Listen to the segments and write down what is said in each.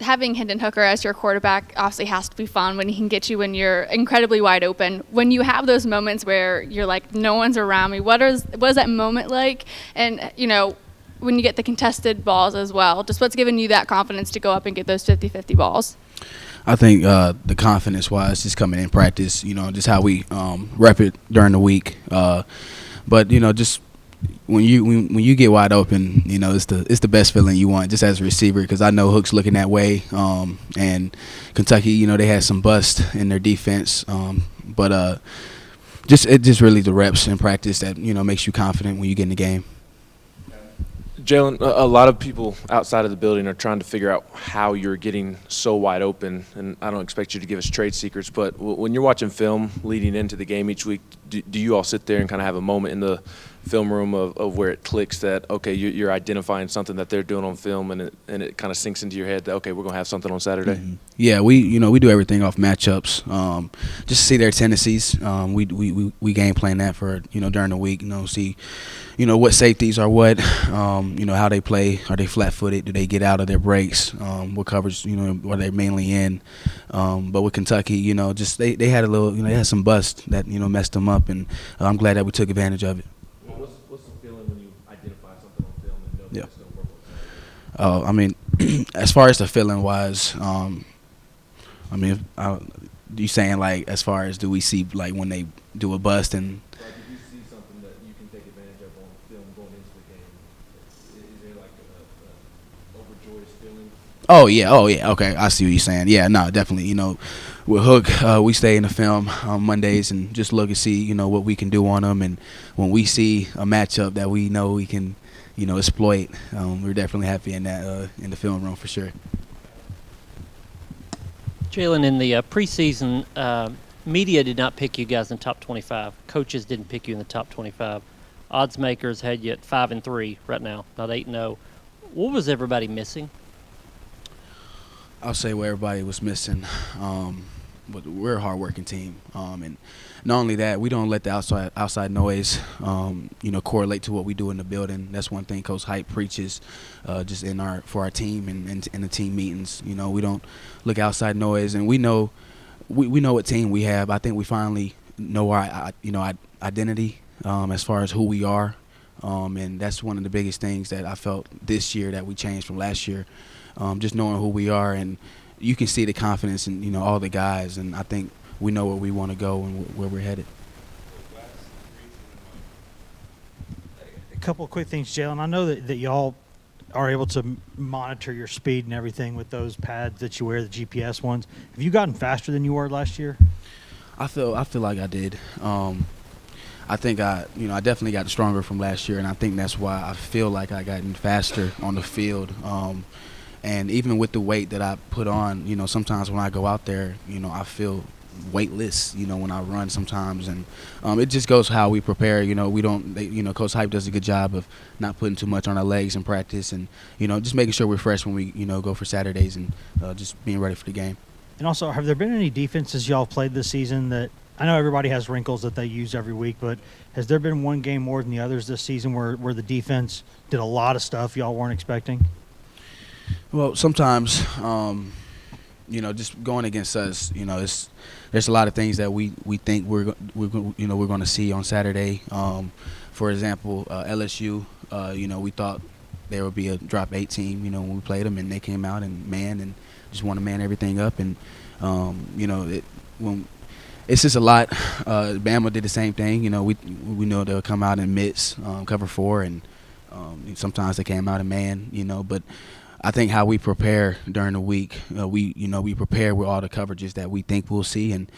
having Hendon Hooker as your quarterback obviously has to be fun when he can get you when you're incredibly wide open. When you have those moments where you're like, no one's around me, what is that moment like? And, when you get the contested balls as well, just what's given you that confidence to go up and get those 50-50 balls? I think the confidence-wise, just coming in practice, just how we rep it during the week. But just when you get wide open, it's the best feeling you want just as a receiver, because I know Hook's looking that way. And Kentucky, they had some bust in their defense, but just really the reps in practice that makes you confident when you get in the game. Jalin, a lot of people outside of the building are trying to figure out how you're getting so wide open, and I don't expect you to give us trade secrets, but when you're watching film leading into the game each week, do you all sit there and kind of have a moment in the film room of where it clicks that, okay, you're identifying something that they're doing on film, and it kind of sinks into your head that, okay, we're going to have something on Saturday? Mm-hmm. Yeah, we do everything off matchups, just to see their tendencies. We game plan that for during the week. See what safeties are what, how they play. Are they flat-footed? Do they get out of their breaks? What coverage are they mainly in? But with Kentucky, just they had a little, they had some bust that messed them up, and I'm glad that we took advantage of it. What's the feeling when you identify something on film and know Yeah. that it's going to work? I mean, as far as the feeling wise, you saying like as far as do we see like when they do a bust and. Like if you see something that you can take advantage of on film going into the game, is there like a overjoyous feeling? Oh yeah. Okay, I see what you're saying. Yeah, no, definitely. With Hook, we stay in the film on Mondays and just look and see, what we can do on them. And when we see a matchup that we know we can, exploit, we're definitely happy in that in the film room for sure. Jalin, in the preseason, media did not pick you guys in the top 25. Coaches didn't pick you in the top 25. Odds makers had you at 5-3 right now, not 8-0. What was everybody missing? I'll say where everybody was missing. But we're a hard-working team, and not only that, we don't let the outside noise, correlate to what we do in the building. That's one thing Coach Hype preaches, just for our team and in the team meetings. We don't look outside noise, and we know what team we have. I think we finally know our identity as far as who we are, and that's one of the biggest things that I felt this year that we changed from last year. Just knowing who we are, and you can see the confidence in all the guys, and I think we know where we want to go and where we're headed. A couple of quick things, Jalin. I know that y'all are able to monitor your speed and everything with those pads that you wear, the GPS ones. Have you gotten faster than you were last year? I feel like I did. I think I definitely got stronger from last year, and I think that's why I feel like I gotten faster on the field. And even with the weight that I put on, sometimes when I go out there, I feel weightless, when I run sometimes. And it just goes how we prepare. Coach Hype does a good job of not putting too much on our legs in practice, and, just making sure we're fresh when we, go for Saturdays, and just being ready for the game. And also, have there been any defenses y'all played this season that – I know everybody has wrinkles that they use every week, but has there been one game more than the others this season where the defense did a lot of stuff y'all weren't expecting? Well, sometimes, just going against us, there's a lot of things that we think we're going to see on Saturday. For example, LSU, we thought there would be a drop 8 team, when we played them, and they came out and just want to man everything up, and it's just a lot. Bama did the same thing. We know they'll come out and mix, cover 4, and sometimes they came out and man. But I think how we prepare during the week, we prepare with all the coverages that we think we'll see, and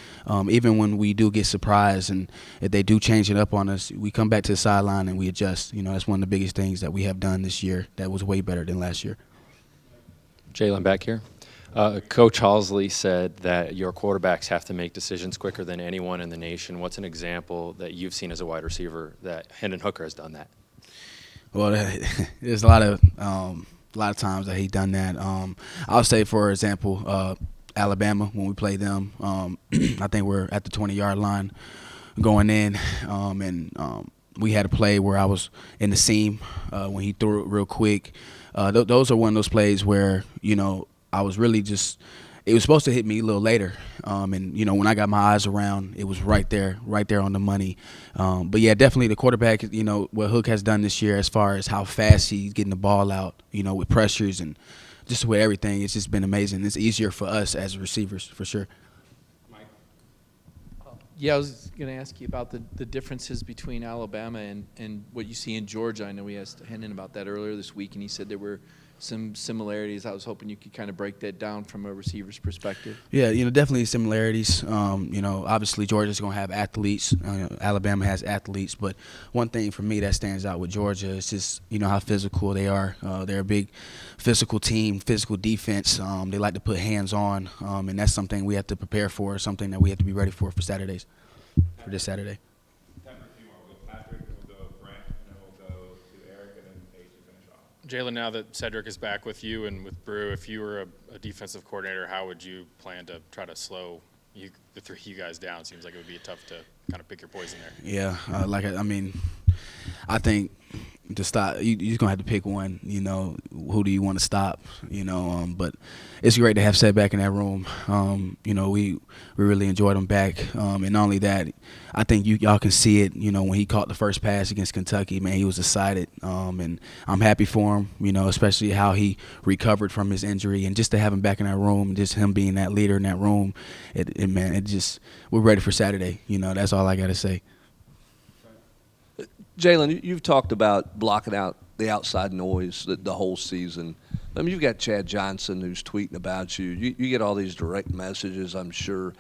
even when we do get surprised and if they do change it up on us, we come back to the sideline and we adjust. That's one of the biggest things that we have done this year that was way better than last year. Jalin, back here. Coach Halsley said that your quarterbacks have to make decisions quicker than anyone in the nation. What's an example that you've seen as a wide receiver that Hendon Hooker has done that? Well, there's a lot of times that he's done that. I'll say, for example, Alabama, when we played them, I think we're at the 20-yard line going in, and we had a play where I was in the seam when he threw it real quick. Those are one of those plays where, I was really just – it was supposed to hit me a little later. And, you know, when I got my eyes around, it was right there on the money. But, yeah, definitely the quarterback, you know, what Hook has done this year as far as how fast he's getting the ball out, you know, with pressures and just with everything, it's just been amazing. It's easier for us as receivers for sure. Yeah, I was going to ask you about the differences between Alabama and what you see in Georgia. I know we asked Hendon about that earlier this week, and he said there were some similarities. I was hoping you could kind of break that down from a receiver's perspective. Yeah, you know, definitely similarities. You know, obviously Georgia's going to have athletes. Alabama has athletes. But one thing for me that stands out with Georgia is just, you know, how physical they are. They're a big physical team, physical defense. They like to put hands on, and that's something we have to prepare for, something that we have to be ready for Saturdays, for this Saturday. Jalin, now that Cedric is back with you and with Brew, if you were a defensive coordinator, how would you plan to try to slow the three of you guys down? Seems like it would be tough to kind of pick your poison there. Yeah, I think to stop, you're going to have to pick one, you know, who do you want to stop, you know, but it's great to have Seth back in that room. You know, we really enjoyed him back, and not only that, I think y'all can see it, you know, when he caught the first pass against Kentucky, man, he was excited, and I'm happy for him, you know, especially how he recovered from his injury, and just to have him back in that room, just him being that leader in that room, we're ready for Saturday, you know, that's all I got to say. Jalin, you've talked about blocking out the outside noise the whole season. I mean, you've got Chad Johnson who's tweeting about you. You get all these direct messages, I'm sure.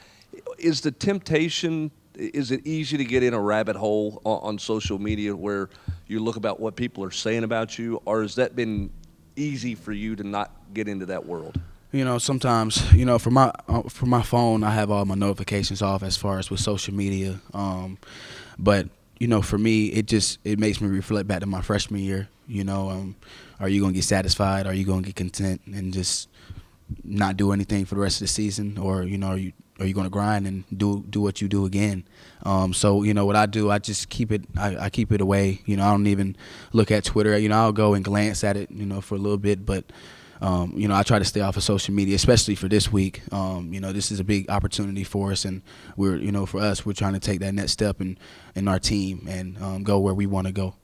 Is the temptation, is it easy to get in a rabbit hole on social media where you look about what people are saying about you, or has that been easy for you to not get into that world? You know, sometimes, you know, for my phone, I have all my notifications off as far as with social media. But you know, for me, it makes me reflect back to my freshman year. You know, are you gonna get satisfied? Are you gonna get content and just not do anything for the rest of the season, or you know, are you gonna grind and do what you do again? So you know, what I do, I just keep it. I keep it away. You know, I don't even look at Twitter. You know, I'll go and glance at it, you know, for a little bit, but. You know, I try to stay off of social media, especially for this week. You know, this is a big opportunity for us, and for us, we're trying to take that next step in our team and go where we want to go.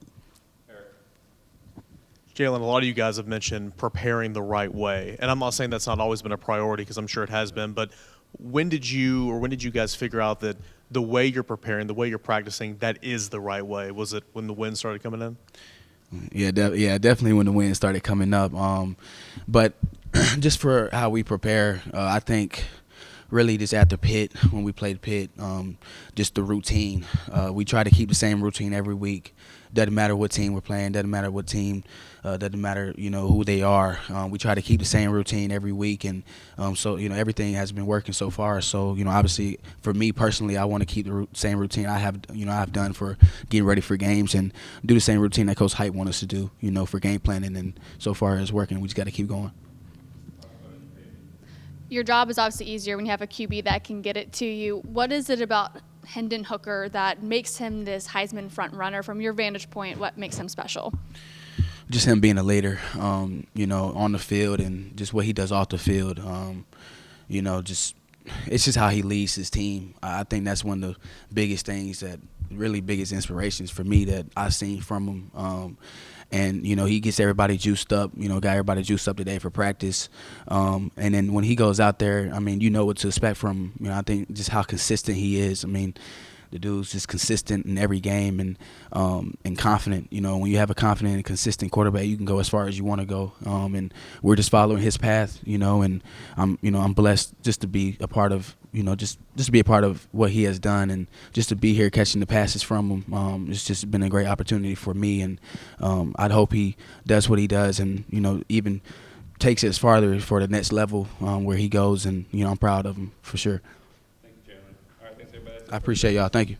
Jalin, a lot of you guys have mentioned preparing the right way, and I'm not saying that's not always been a priority because I'm sure it has been, but when did you guys figure out that the way you're preparing, the way you're practicing, that is the right way? Was it when the wind started coming in? Yeah, definitely when the wind started coming up. But just for how we prepare, I think really just after Pitt, when we played Pitt, just the routine. We try to keep the same routine every week. Doesn't matter what team we're playing. Doesn't matter what team. Doesn't matter, you know, who they are. We try to keep the same routine every week, and so you know everything has been working so far. So you know, obviously for me personally, I want to keep the same routine I've done for getting ready for games, and do the same routine that Coach Hype wants us to do, you know, for game planning. And so far it's working. We just got to keep going. Your job is obviously easier when you have a QB that can get it to you. What is it about Hendon Hooker that makes him this Heisman front runner? From your vantage point, what makes him special? Just him being a leader, you know, on the field, and just what he does off the field. You know, it's just how he leads his team. I think that's one of the biggest things, that really biggest inspirations for me that I've seen from him. And, you know, he gets everybody juiced up, you know, got everybody juiced up today for practice. And then when he goes out there, I mean, you know what to expect from him. You know, I think just how consistent he is. I mean, the dude's just consistent in every game, and confident. You know, when you have a confident and consistent quarterback, you can go as far as you want to go. And we're just following his path, you know, and I'm blessed just to be a part of, you know, just to be a part of what he has done, and just to be here catching the passes from him. It's just been a great opportunity for me, and I'd hope he does what he does, and, you know, even takes it as farther for the next level where he goes, and, you know, I'm proud of him for sure. Thank you, Jalin. All right, thanks, everybody. I appreciate y'all. Thank you.